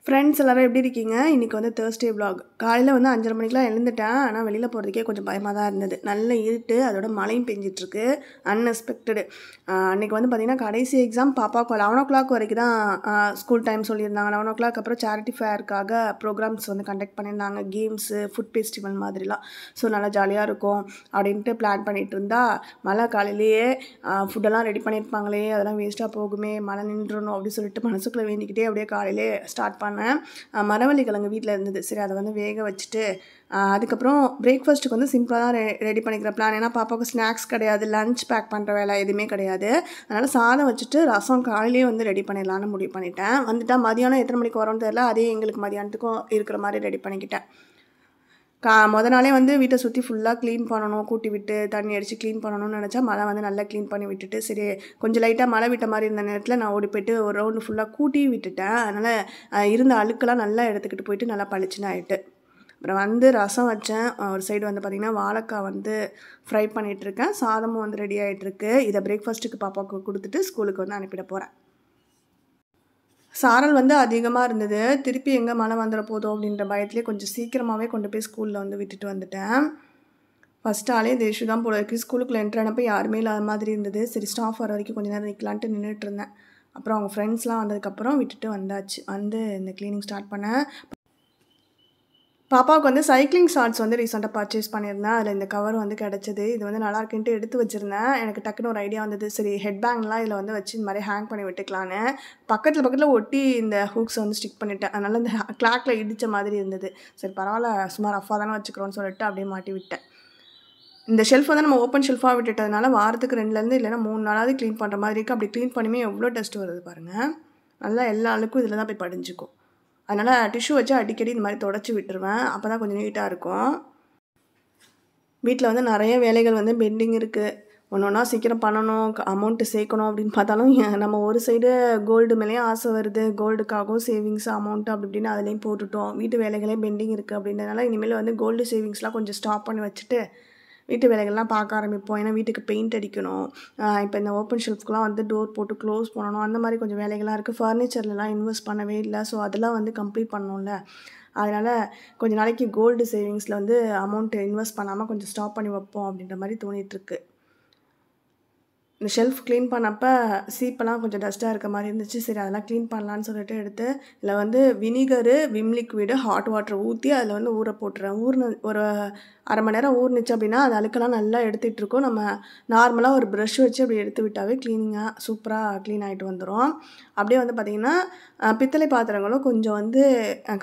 Friends எல்லாரும் எப்படி இருக்கீங்க? இன்றைக்கி வந்து தேர்ஸ்டே vlog. காலையில் வந்து 5:30 மணிக்கெலாம் எழுந்துட்டேன். ஆனால் வெளியில் போகிறதுக்கே கொஞ்சம் பயமாக தான் இருந்தது. நல்ல இருட்டு, அதோட மழையும் பெஞ்சிட்ருக்கு. அன்எக்ஸ்பெக்டடு. அன்றைக்கி வந்து பார்த்திங்கன்னா கடைசி எக்ஸாம் பாப்பாவுக்கு 11:00 வரைக்கும் தான் ஸ்கூல் டைம் சொல்லியிருந்தாங்க. 11:00 அப்புறம் சேரிட்டி ஃபேருக்காக ப்ரோக்ராம்ஸ் வந்து கண்டக்ட் பண்ணியிருந்தாங்க. கேம்ஸு, ஃபுட் ஃபெஸ்டிவல் மாதிரிலாம். ஸோ நல்லா ஜாலியாக இருக்கும் அப்படின்ட்டு பிளான் பண்ணிகிட்டு இருந்தா மழை காலையிலேயே ஃபுட்டெல்லாம் ரெடி பண்ணியிருப்பாங்களே, அதெல்லாம் வேஸ்ட்டாக போகுமே, மழை நின்றணும் அப்படின்னு சொல்லிட்டு மனசுக்குள்ளே வேண்டிக்கிட்டே அப்படியே காலையிலே ஸ்டார்ட் பண்ணேன். மரவள்ளி கிழங்கு வீட்டில் இருந்தது. சரி அதை வந்து வேக வச்சுட்டு அதுக்கப்புறம் பிரேக்ஃபாஸ்ட்டுக்கு வந்து சிம்பிளாக தான் ரெடி பண்ணிக்கிற பிளான். ஏன்னா பாப்பாவுக்கு ஸ்நாக்ஸ் கிடையாது, லஞ்ச் பேக் பண்ணுற வேலை எதுவுமே கிடையாது. அதனால் சாதம் வச்சுட்டு ரசம் காலையிலே வந்து ரெடி பண்ணிடலான்னு முடிவு பண்ணிட்டேன். வந்துட்டால் மதியானம் எத்தனை மணிக்கு வரோன்னு தெரியல, அதே எங்களுக்கு மதியானத்துக்கும் இருக்கிற மாதிரி ரெடி பண்ணிக்கிட்டேன். மொதல் நாளே வந்து வீட்டை சுற்றி ஃபுல்லாக க்ளீன் பண்ணணும், கூட்டி விட்டு தண்ணி அடித்து க்ளீன் பண்ணணும்னு நினச்சா மழை வந்து நல்லா க்ளீன் பண்ணி விட்டுட்டு, சரி கொஞ்சம் லைட்டாக மழை விட்ட மாதிரி இருந்த நேரத்தில் நான் ஓடி போய்ட்டு ஒரு ரவுண்டு ஃபுல்லாக கூட்டி விட்டுட்டேன். அதனால் இருந்த அழுக்கெல்லாம் நல்லா எடுத்துக்கிட்டு போயிட்டு நல்லா பளிச்சுன்னு ஆகிட்டு. அப்புறம் வந்து ரசம் வச்சேன். ஒரு சைடு வந்து பார்த்திங்கன்னா வாழைக்காய் வந்து ஃப்ரை பண்ணிகிட்ருக்கேன். சாதமும் வந்து ரெடி ஆகிட்டுருக்கு. இதை பிரேக்ஃபாஸ்ட்டுக்கு பாப்பாவுக்கு கொடுத்துட்டு ஸ்கூலுக்கு வந்து அனுப்பிட போகிறேன். சாரல் வந்து அதிகமாக இருந்தது. திருப்பி எங்கே மழை வந்துட போதோ அப்படின்ற பயத்துலேயே கொஞ்சம் சீக்கிரமாகவே கொண்டு போய் ஸ்கூலில் வந்து விட்டுட்டு வந்துட்டேன். ஃபஸ்ட் ஆளே இந்த இஷ்யூ தான் போல இருக்குது. ஸ்கூலுக்குள்ளே என்ட்ரு ஆனப்போ யாருமே இல்லாத மாதிரி இருந்தது. சரி ஸ்டாஃப் வர வரைக்கும் கொஞ்சம் நேரம் நிற்கலான்ட்டு நின்றுட்டு இருந்தேன். அப்புறம் அவங்க ஃப்ரெண்ட்ஸ்லாம் வந்ததுக்கப்புறம் விட்டுட்டு வந்தாச்சு. வந்து இந்த க்ளீனிங் ஸ்டார்ட் பண்ணேன். பாப்பாவுக்கு வந்து சைக்கிளிங் ஷார்ட்ஸ் வந்து ரீசெண்டாக பர்ச்சேஸ் பண்ணியிருந்தேன். அதில் இந்த கவர் வந்து கிடச்சிது. இது வந்து நல்லா இருக்குன்ட்டு எடுத்து வச்சுருந்தேன். எனக்கு டக்குன்னு ஒரு ஐடியா வந்தது. சரி ஹெட்பேங்க்லாம் இதில் வந்து வச்சு இந்த மாதிரி ஹேங் பண்ணி விட்டுக்கலான்னு பக்கத்தில் ஒட்டி இந்த ஹூக்ஸை வந்து ஸ்டிக் பண்ணிவிட்டேன். அதனால் இந்த கிளாக்கில் இடித்த மாதிரி இருந்தது. சரி பரவாயில்ல, சும்மா ரஃபாக தானே வச்சுக்கிறோன்னு சொல்லிட்டு அப்படியே மாட்டி விட்டேன். இந்த ஷெல்ஃப் வந்து நம்ம ஓப்பன் ஷெல்ஃபாக விட்டுட்டதுனால வாரத்துக்கு 2லேருந்து இல்லைன்னா 3 நாளாவது க்ளீன் பண்ணுற மாதிரி இருக்குது. அப்படி க்ளீன் பண்ணியுமே எவ்வளோ டஸ்ட் வருது பாருங்கள். நல்லா எல்லா அழுக்கும் இதில் தான் போய் படிஞ்சிக்கும். அதனால் டிஷ்யூ வச்சு அடிக்கடி இந்த மாதிரி தொடச்சி விட்டுருவேன். அப்போ தான் கொஞ்சம் நீட்டாக இருக்கும். வீட்டில் வந்து நிறைய வேலைகள் வந்து பெண்டிங் இருக்குது. ஒன்றா சீக்கிரம் பண்ணணும், அமௌண்ட்டு சேர்க்கணும் அப்படின்னு பார்த்தாலும் நம்ம ஒரு சைடு கோல்டு மேலேயும் ஆசை வருது. கோல்டுக்காகவும் சேவிங்ஸ் அமௌண்ட்டு அப்படி இப்படின்னு அதுலேயும் போட்டுட்டோம். வீட்டு வேலைகளே பெண்டிங் இருக்குது அப்படின்றதுனால இனிமேல் வந்து கோல்டு சேவிங்ஸ்லாம் கொஞ்சம் ஸ்டாப் பண்ணி வச்சுட்டு வீட்டு வேலைகள்லாம் பார்க்க ஆரம்பிப்போம். ஏன்னா வீட்டுக்கு பெயிண்ட் அடிக்கணும். இப்போ இந்த ஓப்பன் ஷெல்ஃப்க்குலாம் வந்து டோர் போட்டு க்ளோஸ் பண்ணணும். அந்த மாதிரி கொஞ்சம் வேலைகள்லாம் இருக்குது. ஃபர்னிச்சர்லலாம் இன்வெஸ்ட் பண்ணவே இல்லை. ஸோ அதெல்லாம் வந்து கம்ப்ளீட் பண்ணணும்ல. அதனால் கொஞ்சம் நாளைக்கு கோல்டு சேவிங்ஸில் வந்து அமௌண்ட்டு இன்வெஸ்ட் பண்ணாமல் கொஞ்சம் ஸ்டாப் பண்ணி வைப்போம் அப்படின்ற மாதிரி தோணிகிட்ருக்கு. இந்த ஷெல்ஃப் க்ளீன் பண்ணப்போ சீப்பெல்லாம் கொஞ்சம் டஸ்ட்டாக இருக்க மாதிரி இருந்துச்சு. சரி அதெல்லாம் க்ளீன் பண்ணலான்னு சொல்லிட்டு எடுத்து இதில் வந்து vinegar, Vim liquid, hot water ஊற்றி அதில் வந்து ஊற போட்டுறேன். ஒரு அரை மணி நேரம் ஊறினுச்சு அப்படின்னா அது அழுக்கெல்லாம் நல்லா எடுத்துகிட்டு இருக்கோம். நம்ம நார்மலாக ஒரு ப்ரஷ் வச்சு அப்படி எடுத்து விட்டாவே க்ளீனிங்காக சூப்பராக க்ளீன் ஆகிட்டு வந்துடும். அப்படியே வந்து பார்த்திங்கன்னா பித்தளை பாத்திரங்களும் கொஞ்சம் வந்து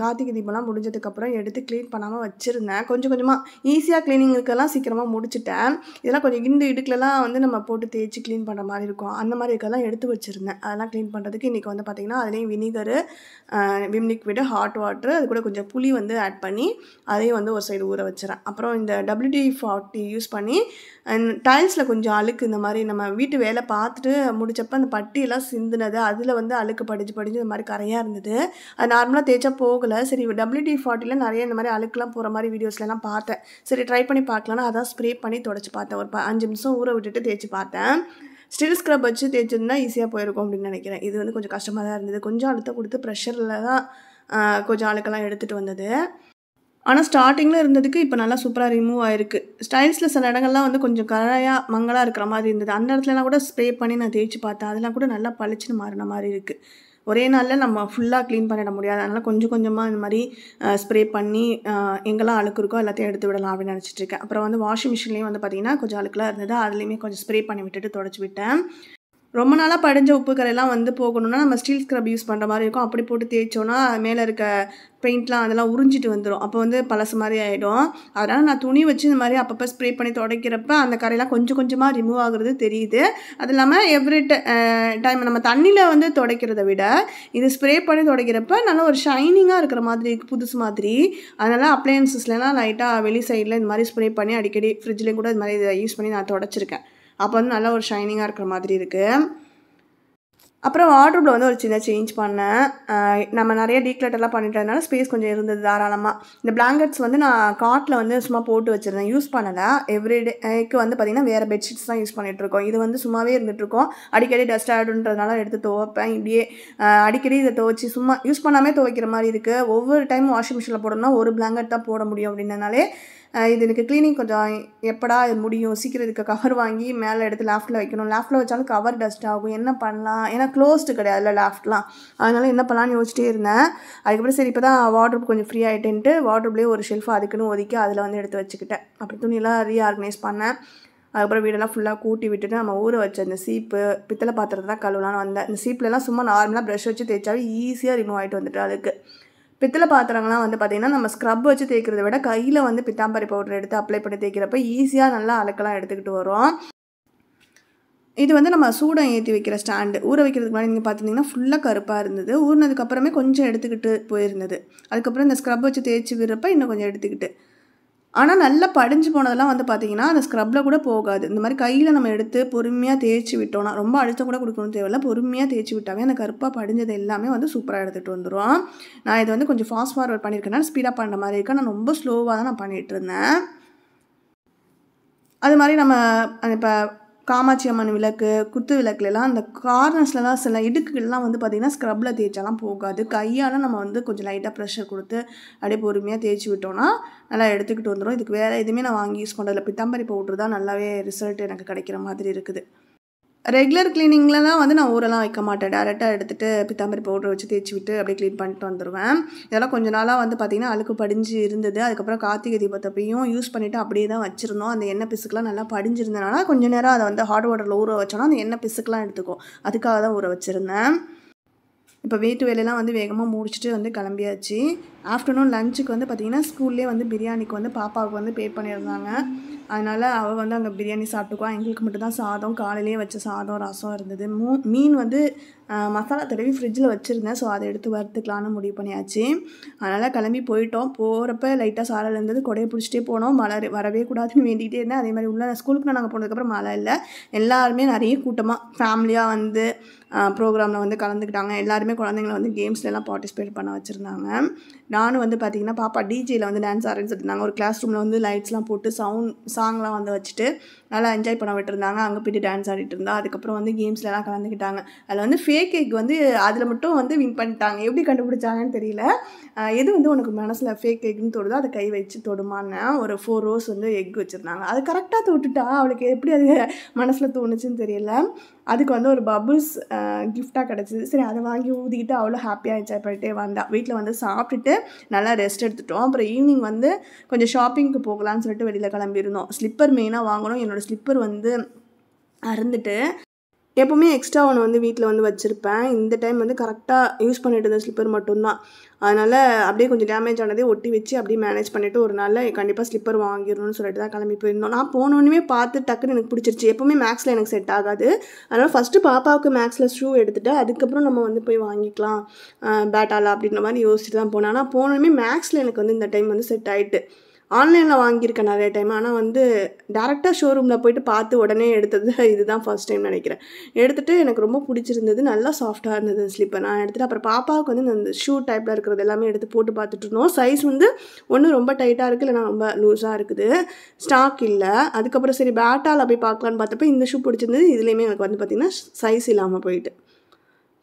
கார்த்திகை தீபம்லாம் முடிஞ்சதுக்கப்புறம் எடுத்து க்ளீன் பண்ணாமல் வச்சுருந்தேன். கொஞ்சம் கொஞ்சமாக ஈஸியாக க்ளீனிங்குக்கெல்லாம் சீக்கிரமாக முடிச்சுட்டேன். இதெல்லாம் கொஞ்சம் இடுக்கெலாம் வந்து நம்ம போட்டு தேய்ச்சி க்ளீன் பண்ணுற மாதிரி இருக்கும். அந்த மாதிரி இருக்கெல்லாம் எடுத்து வச்சுருந்தேன். அதெல்லாம் க்ளீன் பண்ணுறதுக்கு இன்றைக்கி வந்து பார்த்திங்கன்னா அதுலேயும் vinegar, Vim liquid, hot water, அது கூட கொஞ்சம் புளி வந்து ஆட் பண்ணி அதையும் வந்து ஒரு சைடு ஊற வச்சுறேன். அப்புறம் இந்த WD-40 யூஸ் பண்ணி டைல்ஸில் கொஞ்சம் அழுக்கு இந்த மாதிரி நம்ம வீட்டு வேலை பார்த்துட்டு முடிச்சப்போ அந்த பட்டியெல்லாம் சிந்துனது அதில் வந்து அழுக்கு படிஞ்சு இந்த மாதிரி கரையாக இருந்தது. அது நார்மலாக தேய்ச்சா போகலை. சரி WD-40ல் நிறைய இந்த மாதிரி அழுக்குலாம் போகிற மாதிரி வீடியோஸ்லாம் பார்த்தேன். சரி ட்ரை பண்ணி பார்க்கலான்னு அதான் ஸ்ப்ரே பண்ணி தொடச்சி பார்த்தேன். ஒரு 5 நிமிஷம் ஊற விட்டுட்டு தேய்ச்சி பார்த்தேன். ஸ்டில் ஸ்க்ரப் வச்சு தேய்ச்சிருந்தா ஈஸியாக போயிருக்கும் அப்படின்னு நினைக்கிறேன். இது வந்து கொஞ்சம் கஷ்டமாக தான் இருந்தது. கொஞ்சம் அழுத்தம் கொடுத்து ப்ரெஷரில் தான் கொஞ்சம் அழுக்கெல்லாம் எடுத்துகிட்டு வந்தது. ஆனால் ஸ்டார்டிங்கில் இருந்ததுக்கு இப்போ நல்லா சூப்பராக ரிமூவ் ஆகிருக்கு. ஸ்டைல்ஸில் சில இடங்கள்லாம் வந்து கொஞ்சம் கரையாக மங்கலாக இருக்கிற மாதிரி இருந்தது. அந்த இடத்துலலாம் கூட ஸ்ப்ரே பண்ணி நான் தேய்ச்சி பார்த்தேன். அதெல்லாம் கூட நல்லா பளிச்சுன்னு மாறின மாதிரி இருக்குது. ஒரே நாளில் நம்ம ஃபுல்லாக க்ளீன் பண்ணிட முடியாது. அதனால் கொஞ்சம் கொஞ்சமாக இந்த மாதிரி ஸ்ப்ரே பண்ணி எங்கெல்லாம் அழுக்கு இருக்கோ எல்லாத்தையும் எடுத்து விடலாம் அப்படின்னு நினச்சிட்ருக்கேன். அப்புறம் வந்து வாஷிங் மிஷின்லேயும் வந்து பார்த்திங்கன்னா கொஞ்சம் அழுக்கெலாம் இருந்தது. அதுலேயுமே கொஞ்சம் ஸ்ப்ரே பண்ணி விட்டுட்டு தொடச்சி விட்டேன். ரொம்ப நாளாக படிஞ்ச உப்பு கரையெல்லாம் வந்து போகணுன்னா நம்ம ஸ்டீல் ஸ்க்ரப் யூஸ் பண்ணுற மாதிரி இருக்கும். அப்படி போட்டு தேய்ச்சோன்னா மேலே இருக்க பெயிண்ட்லாம் அதெல்லாம் உறிஞ்சிட்டு வந்துடும். அப்போ வந்து பழசு மாதிரி ஆகிடும். அதனால் நான் துணி வச்சு இந்த மாதிரி அப்பப்போ ஸ்ப்ரே பண்ணி துடைக்கிறப்ப அந்த கரையெல்லாம் கொஞ்சம் கொஞ்சமாக ரிமூவ் ஆகுறது தெரியுது. அது இல்லாமல் எவ்ரி டைம் நம்ம தண்ணியில் வந்து துடைக்கிறத விட இது ஸ்ப்ரே பண்ணி துடைக்கிறப்ப நல்லா ஒரு ஷைனிங்காக இருக்கிற மாதிரி இருக்குது, புதுசு மாதிரி. அதனால் அப்ளையன்சஸ்லாம் லைட்டாக வெளி சைடில் இந்த மாதிரி ஸ்ப்ரே பண்ணி அடிக்கடி ஃப்ரிட்ஜ்லேயும் கூட இது மாதிரி இதை யூஸ் பண்ணி நான் துடைச்சிருக்கேன். அப்போ வந்து நல்லா ஒரு ஷைனிங்காக இருக்கிற மாதிரி இருக்குது. அப்புறம் வார்ட்ரோபில் வந்து ஒரு சின்ன சேஞ்ச் பண்ணேன். நம்ம நிறைய டீக்ளட்டர்லாம் பண்ணிட்டதுனால ஸ்பேஸ் கொஞ்சம் இருந்தது தாராளமாக. இந்த பிளாங்கெட்ஸ் வந்து நான் காட்டில் வந்து சும்மா போட்டு வச்சுருந்தேன், யூஸ் பண்ணலை. எவ்ரிடேக்கு வந்து பார்த்திங்கன்னா வேறு பெட்ஷீட்ஸ் தான் யூஸ் பண்ணிகிட்ருக்கோம். இது வந்து சும்மாவே இருந்துகிட்ருக்கோம். அடிக்கடி டஸ்ட் ஆகிடுன்றதுனால எடுத்து துவைப்பேன். இப்படியே அடிக்கடி இதை துவைச்சி சும்மா யூஸ் பண்ணாமல் துவைக்கிற மாதிரி இருக்குது. ஒவ்வொரு டைம் வாஷிங் மிஷினில் போடணும்னா ஒரு பிளாங்கெட் தான் போட முடியும் அப்படின்றனாலே இது எனக்கு க்ளீனிங் கொஞ்சம் எப்படா இது முடியும், சீக்கிரம் இதுக்கு கவர் வாங்கி மேலே எடுத்து லேஃப்ட்டில் வைக்கணும். லேஃப்ட்டில் வச்சாலும் கவர் டஸ்ட் ஆகும், என்ன பண்ணலாம், ஏன்னா க்ளோஸ்டு கிடையாதுல்ல லேஃப்ட்லாம். அதனால என்ன பண்ணலான்னு யோசிச்சிட்டே இருந்தேன். அதுக்கப்புறம் சரி இப்போ தான் வார்ட்ரோப் கொஞ்சம் ஃப்ரீ ஆகிட்டேன்ட்டு வார்ட்ரோப்லேயே ஒரு ஷெல்ஃப் அதுக்குன்னு ஒதுக்கி அதில் வந்து எடுத்து வச்சுக்கிட்டேன். அப்புறம் துணியெல்லாம் ரீஆர்கனைஸ் பண்ணேன். அதுக்கப்புறம் வீடெல்லாம் ஃபுல்லாக கூட்டி விட்டுட்டு நம்ம ஊற வச்ச இந்த சீப்பு பித்தளை பாத்திரத்தை தான் கழுவலான்னு வந்தேன். இந்த சீப்லலாம் சும்மா நார்மலாக ப்ரஷ் வச்சு தேய்ச்சாவே ஈஸியாக ரிமூவ் ஆகிட்டு வந்துட்டு அதுக்கு. பித்தளை பாத்திரங்கள்லாம் வந்து பார்த்திங்கன்னா நம்ம ஸ்க்ரப் வச்சு தேய்க்கிறத விட கையில் வந்து பித்தாம்பரி பவுடர் எடுத்து அப்ளை பண்ணி தேய்க்கிறப்ப ஈஸியாக நல்லா அழுக்கெல்லாம் எடுத்துக்கிட்டு வரும். இது வந்து நம்ம சூடம் ஏற்றி வைக்கிற ஸ்டாண்டு. ஊற வைக்கிறதுக்கு முன்னாடி நீங்கள் பார்த்துட்டிங்கன்னா ஃபுல்லாக கருப்பாக இருந்தது. ஊறினதுக்கப்புறமே கொஞ்சம் எடுத்துக்கிட்டு போயிருந்தது. அதுக்கப்புறம் இந்த ஸ்க்ரப் வச்சு தேய்ச்சி விடுறப்ப இன்னும் கொஞ்சம் எடுத்துக்கிட்டு. ஆனால் நல்லா படிஞ்சு போனதெல்லாம் வந்து பார்த்திங்கன்னா அந்த ஸ்க்ரப்பில் கூட போகாது. இந்த மாதிரி கையில் நம்ம எடுத்து பொறுமையாக தேய்ச்சி விட்டோம்னா, ரொம்ப அழுத்தம் கூட கொடுக்கணும் தேவையில்ல, பொறுமையாக தேய்ச்சி விட்டாவே அந்த கருப்பாக படிஞ்சது எல்லாமே வந்து சூப்பராக எடுத்துகிட்டு வந்துடும். நான் இது வந்து கொஞ்சம் ஃபாஸ்ட் ஃபார்வர்ட் பண்ணியிருக்கேன்னா ஸ்பீடாக பண்ணுற மாதிரி இருக்கேன். நான் ரொம்ப ஸ்லோவாக தான் நான் பண்ணிகிட்டு இருந்தேன். அது மாதிரி நம்ம இப்போ காமாட்சி அம்மன் விளக்கு, குத்து விளக்குலாம் அந்த கார்னர்ஸ்லாம் சில இடுக்குகள்லாம் வந்து பார்த்திங்கன்னா ஸ்க்ரப்பில் தேய்ச்சாலாம் போகாது. கையால் நம்ம வந்து கொஞ்சம் லைட்டாக ப்ரெஷர் கொடுத்து அப்படியே பொறுமையாக தேய்ச்சி விட்டோன்னா நல்லா எடுத்துக்கிட்டு வந்துடும். இதுக்கு வேறு எதுவுமே நான் வாங்கி யூஸ் பண்ணுறதில்ல. பித்தாம்பரி பவுட்ரு தான் நல்லாவே ரிசல்ட் எனக்கு கிடைக்கிற மாதிரி இருக்குது. ரெகுலர் க்ளீனிங்லலாம் வந்து நான் ஊரெல்லாம் வைக்க மாட்டேன். டேரெக்டாக எடுத்துகிட்டு பித்தாம்பரி பவுடர் வச்சு தேய்ச்சி விட்டு அப்படியே க்ளீன் பண்ணிட்டு வந்துடுவேன். இதெல்லாம் கொஞ்சம் நாளாக வந்து பார்த்திங்கன்னா அழுக்கு படிஞ்சு இருந்தது. அதுக்கப்புறம் கார்த்திகை தீபத்தப்பையும் யூஸ் பண்ணிவிட்டு அப்படியே தான் வச்சுருந்தோம். அந்த எண்ணெய் பிசுக்கெலாம் நல்லா படிஞ்சிருந்தனால கொஞ்சம் நேரம் அதை வந்து ஹாட் வாட்டரில் ஊற வச்சோன்னா அந்த எண்ணெய் பிசுக்கெலாம் எடுத்துக்கும். அதுக்காக தான் ஊற வச்சுருந்தேன். இப்போ வீட்டு வேலையெல்லாம் வந்து வேகமாக முடிச்சுட்டு வந்து கிளம்பியாச்சு. ஆஃப்டர்நூன் லஞ்சுக்கு வந்து பார்த்திங்கன்னா ஸ்கூல்லேயே வந்து பிரியாணிக்கு வந்து பாப்பாவுக்கு வந்து பே பண்ணியிருந்தாங்க. அதனால் அவள் வந்து அங்கே பிரியாணி சாப்பிட்டுக்குவா. எங்களுக்கு மட்டும் தான் சாதம், காலையிலேயே வச்ச சாதம், ரசம் இருந்தது. மீன் வந்து மசாலா தடவி ஃப்ரிட்ஜில் வச்சுருந்தேன். ஸோ அதை எடுத்து வறுத்துக்கலான்னு முடிவு பண்ணியாச்சு. அதனால் கிளம்பி போயிட்டோம். போகிறப்ப லைட்டாக சாரல் இருந்தது, கொடையை பிடிச்சிட்டே போனோம். மழை வரவே கூடாதுன்னு வேண்டிகிட்டே இருந்தேன். அதே மாதிரி உள்ள ஸ்கூலுக்கு நாங்கள் போனதுக்கப்புறம் மழை இல்லை. எல்லாருமே நிறைய கூட்டமாக ஃபேமிலியாக வந்து ப்ரோக்ராமில் வந்து கலந்துக்கிட்டாங்க. எல்லாருமே குழந்தைங்கள வந்து கேம்ஸ்லாம் பார்ட்டிசிபேட் பண்ண வச்சுருந்தாங்க. நானும் வந்து பார்த்திங்கன்னா பாப்பா டிஜேயில் வந்து டான்ஸ் ஆடுறேன்னு சொல்லியிருந்தாங்க. ஒரு கிளாஸ் ரூமில் வந்து லைட்ஸ்லாம் போட்டு சாங்லாம் வந்து வச்சுட்டு நல்லா என்ஜாய் பண்ண விட்டுருந்தாங்க. அங்கே போய்ட்டு டான்ஸ் ஆடிட்டு இருந்தா. அதுக்கப்புறம் வந்து கேம்ஸ்லாம் கலந்துக்கிட்டாங்க. அதில் வந்து ஃபேக் எக் வந்து அதில் மட்டும் வந்து வின் பண்ணிட்டாங்க. எப்படி கண்டுபிடிச்சாங்கன்னு தெரியல. எது வந்து உனக்கு மனசில் ஃபேக் எக்னு தோடுதோ அதை கை வச்சு தொடுமான்னு ஒரு 4 ரோஸ் வந்து எக் வச்சுருந்தாங்க. அது கரெக்டாக தொட்டுட்டா. அவளுக்கு எப்படி அது மனசில் தோணுச்சுன்னு தெரியல. அதுக்கு வந்து ஒரு பபுள்ஸ் கிஃப்டாக கிடச்சிது. சரி அதை வாங்கி ஊதிக்கிட்டு அவ்வளோ ஹாப்பியாக என்ஜாய் பண்ணிட்டே வந்தா. வீட்டில் வந்து சாப்பிட்டுட்டு நல்லா ரெஸ்ட் எடுத்துட்டோம். அப்புறம் ஈவினிங் வந்து கொஞ்சம் ஷாப்பிங்க்கு போகலான்னு சொல்லிட்டு வெளியில் கிளம்பியிருந்தோம். ஸ்லிப்பர் மெயினாக வாங்கணும். என்னோடய ஸ்லிப்பர் வந்து அறுந்துட்டு எப்போவுமே எக்ஸ்ட்ரா ஒன்று வந்து வீட்டில் வந்து வச்சுருப்பேன். இந்த டைம் வந்து கரெக்டாக யூஸ் பண்ணிட்டு இருந்த ஸ்லிப்பர் மட்டும்தான். அதனால் அப்படியே கொஞ்சம் டேமேஜ் ஆனதே ஒட்டி வச்சு அப்படியே மேனேஜ் பண்ணிவிட்டு ஒரு நாள் கண்டிப்பாக ஸ்லிப்பர் வாங்கிடணும்னு சொல்லிட்டு தான் கிளம்பி போயிருந்தோம். நான் போனோடனே பார்த்து டக்குன்னு எனக்கு பிடிச்சிருச்சு. எப்போவுமே மேக்ஸில் எனக்கு செட் ஆகாது. அதனால் ஃபஸ்ட்டு பாப்பாவுக்கு மேக்ஸில் ஷூ எடுத்துகிட்டு அதுக்கப்புறம் நம்ம வந்து போய் வாங்கிக்கலாம் பேட்டாலா அப்படின்ற மாதிரி யோசிச்சுட்டு தான் போனேன். ஆனால் போனோடனே மேக்ஸில் எனக்கு வந்து இந்த டைம் வந்து செட் ஆகிட்டு. ஆன்லைனில் வாங்கியிருக்கேன் நிறைய டைம். ஆனால் வந்து டேரெக்டாக ஷோரூமில் போயிட்டு பார்த்து உடனே எடுத்தது இதுதான் ஃபர்ஸ்ட் டைம் நினைக்கிறேன். எடுத்துகிட்டு எனக்கு ரொம்ப பிடிச்சிருந்தது. நல்லா சாஃப்டாக இருந்தது ஸ்லிப்பர். நான் எடுத்துகிட்டு அப்புறம் பாப்பாவுக்கு வந்து இந்த ஷூ டைப்பில் இருக்கிறது எல்லாமே எடுத்து போட்டு பார்த்துட்டு இருந்தோம். சைஸ் வந்து ஒன்று ரொம்ப டைட்டாக இருக்குது, இல்லைனா ரொம்ப லூஸாக இருக்குது. ஸ்டாக் இல்லை. அதுக்கப்புறம் சரி பேட்டாவில் போய் பார்க்கலான்னு பார்த்தப்ப இந்த ஷூ பிடிச்சிருந்தது. இதுலேயுமே எனக்கு வந்து பார்த்திங்கன்னா சைஸ் இல்லாமல் போயிட்டு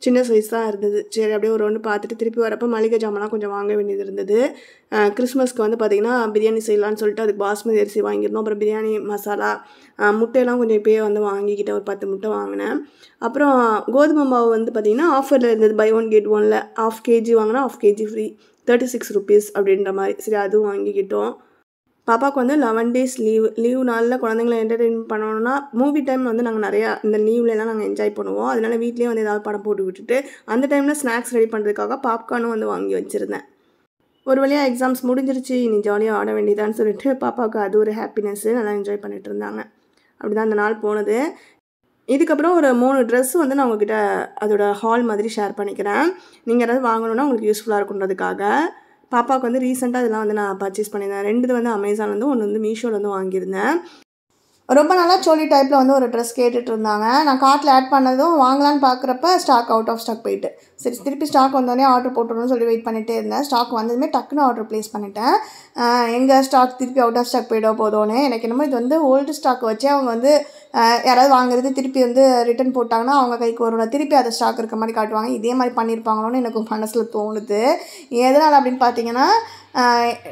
சின்ன சைஸ் தான் இருந்தது. சரி அப்படியே ஒரு ஒன்று பார்த்துட்டு திருப்பி வரப்போ மளிகை ஜாமான்லாம் கொஞ்சம் வாங்க வேண்டியது இருந்தது. கிறிஸ்மஸ்க்கு வந்து பார்த்திங்கன்னா பிரியாணி செய்யலான்னு சொல்லிட்டு அதுக்கு பாஸ்மதி அரிசி வாங்கியிருந்தோம். அப்புறம் பிரியாணி மசாலா, முட்டையெல்லாம் கொஞ்சம் இப்போயே வந்து வாங்கிக்கிட்டேன். ஒரு 10 முட்டை வாங்கினேன். அப்புறம் கோதுமை மாவு வந்து பார்த்திங்கன்னா ஆஃபரில் இருந்தது. பை 1 get 1ல் 1/2 kg வாங்கினா 1/2 kg ஃப்ரீ, 36 rupees அப்படின்ற மாதிரி. சரி அதுவும் வாங்கிக்கிட்டோம். பாப்பாவுக்கு வந்து 11 days லீவ் நாளில் குழந்தைங்கள என்டர்டெயின் பண்ணணும்னா மூவி டைம் வந்து நாங்கள் நிறையா இந்த லீவ்லலாம் நாங்கள் என்ஜாய் பண்ணுவோம். அதனால் வீட்லேயே வந்து ஏதாவது படம் போட்டு விட்டுட்டு அந்த டைமில் ஸ்நாக்ஸ் ரெடி பண்ணுறதுக்காக பாப்கார்னும் வந்து வாங்கி வச்சுருந்தேன். ஒரு வழியாக எக்ஸாம்ஸ் முடிஞ்சிருச்சு, நீ ஜாலியாக ஆட வேண்டியதான்னு சொல்லிட்டு பாப்பாவுக்கு அது ஒரு ஹாப்பினஸ்ஸு. நல்லா என்ஜாய் பண்ணிட்டு இருந்தாங்க. அப்படி தான் அந்த நாள் போனது. இதுக்கப்புறம் ஒரு 3 ட்ரெஸ் வந்து நான் உங்ககிட்ட அதோட ஹால் மாதிரி ஷேர் பண்ணிக்கிறேன். நீங்கள் யாராவது வாங்கணுன்னா உங்களுக்கு யூஸ்ஃபுல்லாக இருக்குன்றதுக்காக. பாப்பாவுக்கு வந்து ரீசெண்டாக இதெல்லாம் வந்து நான் பர்ச்சேஸ் பண்ணியிருந்தேன். 2 வந்து அமேசான் வந்து, 1 வந்து மீஷோவில் வந்து வாங்கியிருந்தேன். ரொம்ப நாளா சோலி டைப்பில் வந்து ஒரு ட்ரெஸ் கேட்டுட்டு இருந்தாங்க. நான் கார்ட்டில் ஆட் பண்ணதும் வாங்கலான்னு பார்க்குறப்ப அவுட் ஆஃப் ஸ்டாக் போயிட்டு. சரி திருப்பி ஸ்டாக் வந்தோடனே ஆர்டர் போட்டுருன்னு சொல்லி வெயிட் பண்ணிகிட்டே இருந்தேன். ஸ்டாக் வந்ததுமே டக்குன்னு ஆர்டர் ப்ளேஸ் பண்ணிட்டேன். எங்கே ஸ்டாக் திருப்பி அவுட் ஆஃப் ஸ்டாக் போயிட போதோன்னு எனக்கு என்னமோ இது வந்து ஓல்டு ஸ்டாக் வச்சு அவங்க வந்து யாராவது வாங்குறது திருப்பி வந்து ரிட்டன் போட்டாங்கன்னா அவங்க கைக்கு வரும். திருப்பி அதை ஸ்டாக் இருக்க மாதிரி காட்டுவாங்க. இதே மாதிரி பண்ணியிருப்பாங்களோன்னு எனக்கு மனசில் தோணுது. எதனால் அப்படின்னு பார்த்தீங்கன்னா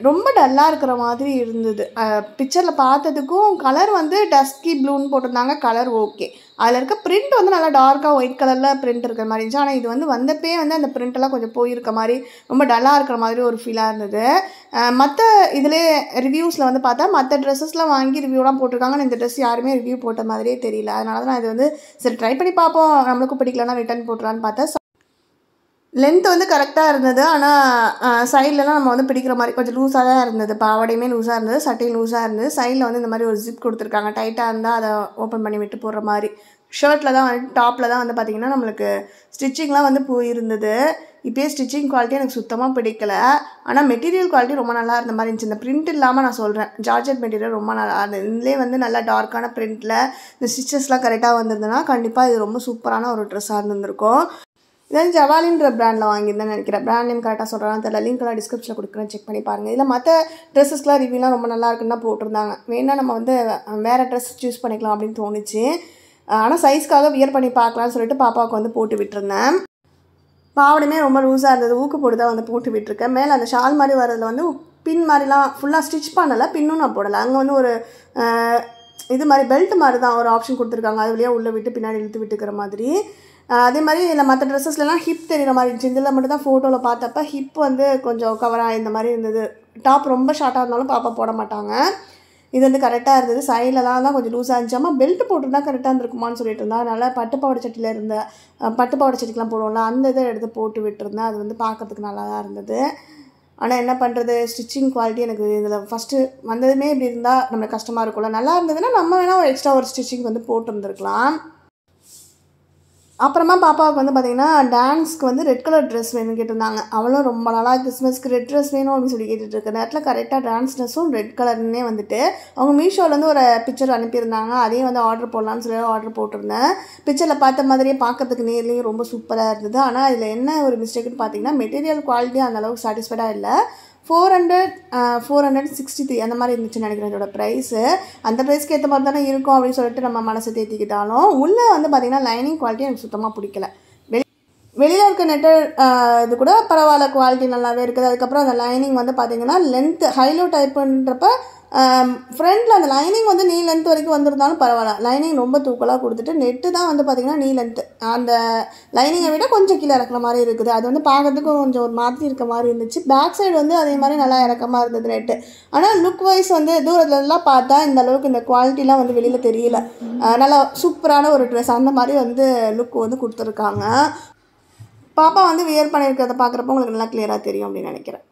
ரொம்ப டல்லாக இருக்கிற மாதிரி இருந்தது. பிக்சரில் பார்த்ததுக்கும் கலர் வந்து டஸ்கி ப்ளூன்னு போட்டிருந்தாங்க. Colour okay. அதில் இருக்க பிரிண்ட் வந்து நல்லா டார்க்காக ஒயிட் கலரில் பிரிண்ட் இருக்கிற மாதிரி இருந்துச்சு. ஆனால் இது வந்து வந்தப்பே வந்து அந்த பிரிண்டெல்லாம் கொஞ்சம் போயிருக்க மாதிரி ரொம்ப டல்லாக இருக்கிற மாதிரி ஒரு ஃபீலாக இருந்தது. மற்ற இதிலே ரிவ்யூஸில் வந்து பார்த்தா மற்ற ட்ரெஸ்ஸஸ்லாம் வாங்கி ரிவ்யூலாம் போட்டிருக்காங்க. ஆனால் இந்த ட்ரெஸ் யாருமே ரிவ்யூ போட்ட மாதிரியே தெரியல. அதனால தான் நான் இது வந்து சரி ட்ரை பண்ணி பார்ப்போம், நம்மளுக்கும் பிடிக்கலன்னா ரிட்டன் போட்டுலான்னு பார்த்தா லென்த் வந்து கரெக்டாக இருந்தது. ஆனால் சைட்லலாம் நம்ம வந்து பிடிக்கிற மாதிரி கொஞ்சம் லூஸாக தான் இருந்தது. பாவாடையுமே லூஸாக இருந்தது, சட்டையும் லூஸாக இருந்தது. சைடில் வந்து இந்த மாதிரி ஒரு ஜிப் கொடுத்துருக்காங்க. டைட்டாக இருந்தால் அதை ஓப்பன் பண்ணி விட்டு போடுற மாதிரி. ஷர்ட்டில் தான் வந்து டாப்பில் தான் வந்து பார்த்திங்கன்னா நம்மளுக்கு ஸ்டிச்சிங்லாம் வந்து போயிருந்தது. இப்போயே ஸ்டிச்சிங் குவாலிட்டி எனக்கு சுத்தமாக பிடிக்கல. ஆனால் மெட்டீரியல் குவாலிட்டி ரொம்ப நல்லா இருந்த மாதிரி இருந்துச்சு. இந்த பிரிண்ட் இல்லாமல் நான் சொல்கிறேன், ஜார்ஜெட் மெட்டீரியல் ரொம்ப நல்லா இருந்தது. இதுலேயே வந்து நல்லா டார்க்கான பிரிண்ட்டில் இந்த ஸ்டிச்சஸ்லாம் கரெக்டாக வந்திருந்ததுன்னா கண்டிப்பாக இது ரொம்ப சூப்பரான ஒரு ட்ரெஸ்ஸாக இருந்திருக்கும். இதான் ஜவாலின்ற பிராண்டில் வாங்கியிருந்தேன்னு நினைக்கிறேன். பிராண்ட் நேம் கரெக்டாக சொல்கிறான்னு தெரியல. லிங்க்லாம் டிஸ்கிரிப்ஷனில் கொடுக்குறேன், செக் பண்ணி பாருங்கள். இதில் மற்ற ட்ரெஸ்ஸஸ்லாம் ரிவ்யூலாம் ரொம்ப நல்லா இருக்குன்னு தான் போட்டிருந்தாங்க. வேணால் நம்ம வந்து வேறு ட்ரெஸ் சூஸ் பண்ணிக்கலாம் அப்படின்னு தோணுச்சு. ஆனால் சைஸ்க்காக வியர் பண்ணி பார்க்கலான்னு சொல்லிட்டு பாப்பாவுக்கு வந்து போட்டு விட்டுருந்தேன். பாவடையுமே ரொம்ப லூஸாக இருந்தது. ஊக்கு போட்டு தான் வந்து போட்டு விட்டுருக்கேன். மேலே அந்த ஷால் மாதிரி வரதில் வந்து பின் மாதிரிலாம் ஃபுல்லாக ஸ்டிச் பண்ணலை, பின்னும் நான் போடலை. அங்கே வந்து ஒரு இது மாதிரி பெல்ட் மாதிரி தான் ஒரு ஆப்ஷன் கொடுத்துருக்காங்க. அது வழியாக உள்ளே விட்டு பின்னாடி இழுத்து விட்டுக்கிற மாதிரி. அதே மாதிரி இல்லை மற்ற ட்ரெஸ்ஸஸ்லாம் ஹிப் தெரிகிற மாதிரி இருந்துச்சு. இதில் மட்டும் தான் ஃபோட்டோவில் பார்த்தப்ப ஹிப் வந்து கொஞ்சம் கவராக இந்த மாதிரி இருந்தது. டாப் ரொம்ப ஷார்ட்டாக இருந்தாலும் பாப்பா போட மாட்டாங்க. இது வந்து கரெக்டாக இருந்தது. சைட்லலாம் தான் கொஞ்சம் லூஸாக இருந்துச்சு. அம்மா பெல்ட் போட்டுருந்தா கரெக்டாக இருந்திருக்குமான்னு சொல்லிட்டு இருந்தா. அதனால் பட்டுப்பாவடை சட்டியில் இருந்த பட்டுப்பாவடை சட்டிக்கெலாம் போடுவோம்ல, அந்த இதை எடுத்து போட்டு விட்டுருந்தேன். அது வந்து பார்க்கறதுக்கு நல்லா தான் இருந்தது. ஆனால் என்ன பண்ணுறது, ஸ்டிச்சிங் குவாலிட்டி எனக்கு இதில் ஃபஸ்ட்டு வந்ததுமே இப்படி இருந்தால் நம்மளுக்கு கஷ்டமாக இருக்கும்ல. நல்லா இருந்ததுன்னா நம்ம வேணால் ஒரு எக்ஸ்ட்ரா ஒரு ஸ்டிச்சிங் வந்து போட்டுருந்துருக்கலாம். அப்புறமா பாப்பாவுக்கு வந்து பார்த்திங்கன்னா டான்ஸ்க்கு வந்து ரெட் கலர் ட்ரெஸ் வேணும்னு கேட்டிருந்தாங்க. அவளும் ரொம்ப நாளாக கிறிஸ்மஸ்க்கு ரெட் ட்ரெஸ் வேணும் அப்படின்னு சொல்லி கேட்டுட்டு இருக்க நேரத்தில் கரெக்டாக டான்ஸ் ட்ரெஸ்ஸும் ரெட் கலர்னே வந்துட்டு அவங்க மீஷோலேருந்து ஒரு பிக்சர் அனுப்பியிருந்தாங்க. அதையும் வந்து ஆர்டர் போடலான்னு சொல்லி ஆர்டர் போட்டிருந்தேன். பிக்சரில் பார்த்த மாதிரியே பார்க்கறதுக்கு நேர்லேயும் ரொம்ப சூப்பராக இருந்தது. ஆனால் இதில் என்ன ஒரு மிஸ்டேக்குன்னு பார்த்தீங்கன்னா மெட்டீரியல் குவாலிட்டி அந்தளவுக்கு சாட்டிஸ்ஃபைடாக இல்லை. 463 அந்த மாதிரி இருந்துச்சுன்னு நினைக்கிறேன் இதோட ப்ரைஸு. அந்த ப்ரைஸ்க்கு ஏற்ற மாதிரி தானே இருக்கும் அப்படின்னு சொல்லிட்டு நம்ம மனசை தேத்திக்கிட்டாலும் உள்ளே வந்து பார்த்திங்கன்னா லைனிங் குவாலிட்டி எனக்கு சுத்தமாக பிடிக்கல. வெளியில் இருக்க நெட்டு இது கூட பரவாயில்ல, குவாலிட்டி நல்லாவே இருக்குது. அதுக்கப்புறம் அந்த லைனிங் வந்து பார்த்திங்கன்னா லென்த்து ஹைலோ டைப்புன்றப்ப ஃப்ரண்ட்டில் அந்த லைனிங் வந்து நீ லென்த் வரைக்கும் வந்திருந்தாலும் பரவாயில்ல. லைனிங் ரொம்ப தூக்கலாக கொடுத்துட்டு நெட்டு தான் வந்து பார்த்திங்கன்னா நீ லென்த்து அந்த லைனிங்கை விட கொஞ்சம் கீழே இறக்குற மாதிரி இருக்குது. அது வந்து பார்க்கறதுக்கு கொஞ்சம் ஒரு மாதிரி இருக்க மாதிரி இருந்துச்சு. பேக் சைடு வந்து அதே மாதிரி நல்லா இறக்கமாக இருந்தது நெட்டு. ஆனால் லுக் வைஸ் வந்து தூரத்துலலாம் பார்த்தா இந்த அளவுக்கு இந்த குவாலிட்டிலாம் வந்து வெளியில் தெரியல. நல்லா சூப்பரான ஒரு ட்ரெஸ் அந்த மாதிரி வந்து லுக் வந்து கொடுத்துருக்காங்க. பாப்பா வந்து வியர் பண்ணியிருக்கிறத பார்க்குறப்ப உங்களுக்கு நல்லா கிளியராக தெரியும் அப்படின்னு நினைக்கிறேன்.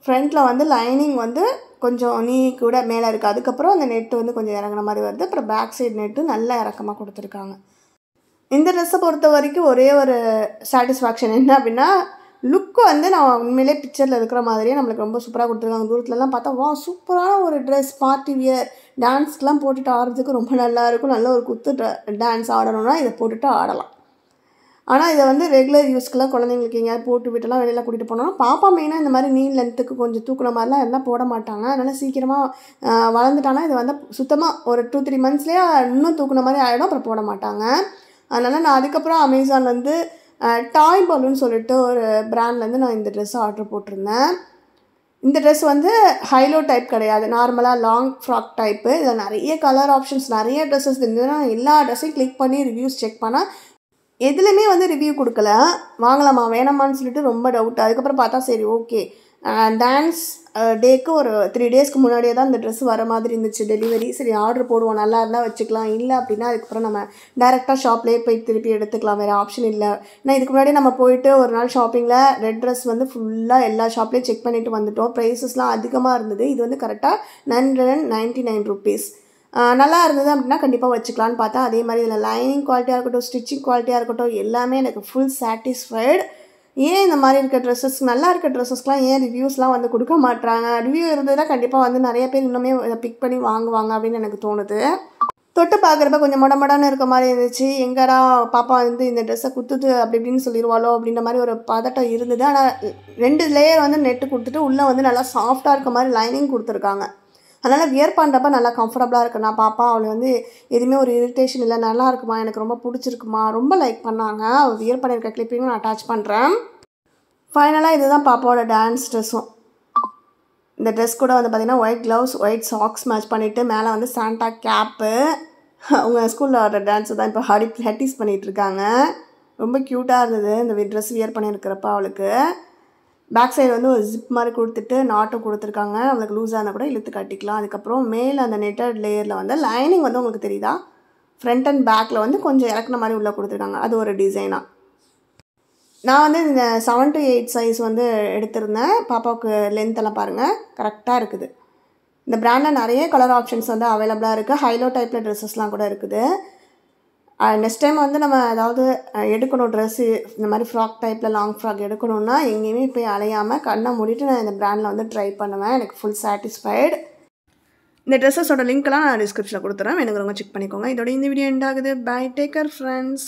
ஃப்ரண்ட்டில் வந்து லைனிங் வந்து கொஞ்சம் நீ கூட மேலே இருக்குது. அதுக்கப்புறம் அந்த நெட்டு வந்து கொஞ்சம் இறங்குன மாதிரி வருது. அப்புறம் பேக் சைடு நெட்டு நல்லா இறக்கமாக கொடுத்துருக்காங்க. இந்த ட்ரெஸ்ஸை பொறுத்த வரைக்கும் ஒரே ஒரு சாட்டிஸ்ஃபேக்ஷன் என்ன அப்படின்னா லுக்கு வந்து நான் உண்மையிலே பிக்சரில் இருக்கிற மாதிரியே நம்மளுக்கு ரொம்ப சூப்பராக கொடுத்துருக்காங்க. தூரத்துலலாம் பார்த்தா வா சூப்பரான ஒரு ட்ரெஸ், பார்ட்டி வியர், டான்ஸ்க்கெலாம் போட்டுட்டு ஆடுறதுக்கு ரொம்ப நல்லாயிருக்கும். நல்ல ஒரு குத்து டான்ஸ் ஆடணும்னா இதை போட்டுட்டு ஆடலாம். ஆனால் இதை வந்து ரெகுலர் யூஸ்க்கெலாம் குழந்தைங்களுக்கு எங்கேயாவது போட்டு விட்டுலாம் வெளியில் கூட்டிகிட்டு போனோம்னா பாப்பா மெயினாக இந்த மாதிரி நீ லென்த்துக்கு கொஞ்சம் தூக்குன மாதிரிலாம் இருந்தால் போட மாட்டாங்க. அதனால் சீக்கிரமாக வளர்ந்துட்டானா இதை வந்து சுத்தமாக ஒரு 2-3 மந்த்ஸ்லேயே இன்னும் தூக்குன மாதிரி ஆகிடும். அப்புறம் போட மாட்டாங்க. அதனால் நான் அதுக்கப்புறம் அமேசான் வந்து டாய் பலூன்னு சொல்லிட்டு ஒரு பிராண்ட்லேருந்து நான் இந்த ட்ரெஸ்ஸை ஆர்டர் போட்டிருந்தேன். இந்த ட்ரெஸ் வந்து ஹைலோ டைப் கிடையாது, நார்மலாக லாங் ஃப்ராக் டைப்பு. இதில் நிறைய கலர் ஆப்ஷன்ஸ், நிறைய ட்ரெஸ்ஸஸ் இருந்ததுன்னா எல்லா ட்ரெஸ்ஸையும் கிளிக் பண்ணி ரிவ்யூஸ் செக் பண்ணால் எதுலேயுமே வந்து ரிவ்யூ கொடுக்கல. வாங்கலாமா வேணாமான்னு சொல்லிட்டு ரொம்ப டவுட். அதுக்கப்புறம் பார்த்தா சரி ஓகே, டான்ஸ் டேக்கு ஒரு 3 டேஸ்க்கு முன்னாடியே தான் இந்த ட்ரெஸ் வர மாதிரி இருந்துச்சு டெலிவரி. சரி ஆர்டர் போடுவோம், நல்லா இருந்தால் வச்சுக்கலாம், இல்லை அப்படின்னா அதுக்கப்புறம் நம்ம டேரெக்டாக ஷாப்லேயே போய் திருப்பி எடுத்துக்கலாம், வேறு ஆப்ஷன் இல்லை. நான் இதுக்கு முன்னாடி நம்ம போயிட்டு ஒரு நாள் ஷாப்பிங்கில் ரெட் ட்ரெஸ் வந்து ஃபுல்லாக எல்லா ஷாப்லேயும் செக் பண்ணிவிட்டு வந்துவிட்டோம். ப்ரைஸஸ்லாம் அதிகமாக இருந்தது. இது வந்து கரெக்டாக 999 ருபீஸ். நல்லா இருந்தது அப்படின்னா கண்டிப்பாக வச்சுக்கலான்னு பார்த்தா அதே மாதிரி இதில் லைனிங் குவாலிட்டியாக இருக்கட்டும், ஸ்டிச்சிங் குவாலிட்டியாக இருக்கட்டும், எல்லாமே எனக்கு ஃபுல் சாட்டிஸ்ஃபைடு. ஏன் இந்த மாதிரி இருக்க ட்ரெஸ்ஸஸ் நல்லா இருக்க ட்ரெஸ்ஸஸ்லாம் ஏன் ரிவ்யூஸ்லாம் வந்து கொடுக்க மாட்றாங்க? ரிவ்யூ இருந்ததுன்னா கண்டிப்பாக வந்து நிறைய பேர் இன்னுமே இதை பிக் பண்ணி வாங்குவாங்க அப்படின்னு எனக்கு தோணுது. தொட்டு பார்க்குறப்ப கொஞ்சம் மொடன்னு இருக்க மாதிரி இருந்துச்சு. எங்கடா பாப்பா வந்து இந்த ட்ரெஸ்ஸை குத்துது அப்படி இப்படின்னு சொல்லிடுவாளோ அப்படின்ற மாதிரி ஒரு பதட்டம் இருந்தது. ஆனால் 2 லேயர் வந்து நெட்டு கொடுத்துட்டு உள்ளே வந்து நல்லா சாஃப்டாக இருக்க மாதிரி லைனிங் கொடுத்துருக்காங்க. அதனால் வியர் பண்ணுறப்ப நல்லா கம்ஃபர்டபுளாக இருக்குது. நான் பாப்பா அவளை வந்து எதுவுமே ஒரு இரிட்டேஷன் இல்லை, நல்லா இருக்குமா, எனக்கு ரொம்ப பிடிச்சிருக்குமா, ரொம்ப லைக் பண்ணாங்க. அவள் வியர் பண்ணியிருக்க கிளிப்பிங்கும் நான் அட்டாச் பண்ணுறேன். ஃபைனலாக இதுதான் பாப்பாவோட டான்ஸ் ட்ரெஸ்ஸும். இந்த ட்ரெஸ் கூட வந்து பார்த்திங்கன்னா white gloves, white socks match பண்ணிவிட்டு மேலே வந்து சாண்டா கேப்பு. அவங்க ஸ்கூலில் ஆடுற டான்ஸை தான் இப்போ ப்ராக்டிஸ் பண்ணிகிட்ருக்காங்க. ரொம்ப க்யூட்டாக இருந்தது இந்த ட்ரெஸ் வியர் பண்ணியிருக்கிறப்ப அவளுக்கு. பேக் சைடு வந்து ஒரு ஜிப் மாதிரி கொடுத்துட்டு நாட்டும் கொடுத்துருக்காங்க. அவளுக்கு லூஸாக இருந்தால் கூட இழுத்து கட்டிக்கலாம். அதுக்கப்புறம் மேலே அந்த நெட்டட் லேயரில் வந்து லைனிங் வந்து உங்களுக்கு தெரியுதா, ஃப்ரண்ட் அண்ட் பேக்கில் வந்து கொஞ்சம் இறக்குன மாதிரி உள்ளே கொடுத்துருக்காங்க. அது ஒரு டிசைனாக. நான் வந்து இந்த 7 to 8 சைஸ் வந்து எடுத்திருந்தேன். பாப்பாவுக்கு லென்த்தெல்லாம் பாருங்கள் கரெக்டாக இருக்குது. இந்த பிராண்டில் நிறைய கலர் ஆப்ஷன்ஸ் வந்து அவைலபிளாக இருக்குது. ஹைலோ டைப்பில் ட்ரெஸ்ஸஸ்லாம் கூட இருக்குது. நெக்ஸ்ட் டைம் வந்து நம்ம ஏதாவது எடுக்கணும் ட்ரெஸ்ஸு, இந்த மாதிரி ஃப்ராக் டைப்பில் லாங் ஃப்ராக் எடுக்கணுன்னா எங்கேயுமே போய் அலையாமல் கண்ணை மூடிட்டு நான் இந்த பிராண்டில் வந்து ட்ரை பண்ணுவேன். எனக்கு ஃபுல் சாட்டிஸ்ஃபைடு. இந்த ட்ரெஸ்ஸஸோட லிங்க்லாம் நான் டிஸ்கிரிப்ஷனில் கொடுத்துறேன். எனக்கு ரொம்ப செக் பண்ணிக்கோங்க. இதோட இந்த வீடியோ எண்ட் ஆகுது. Bye, take care friends.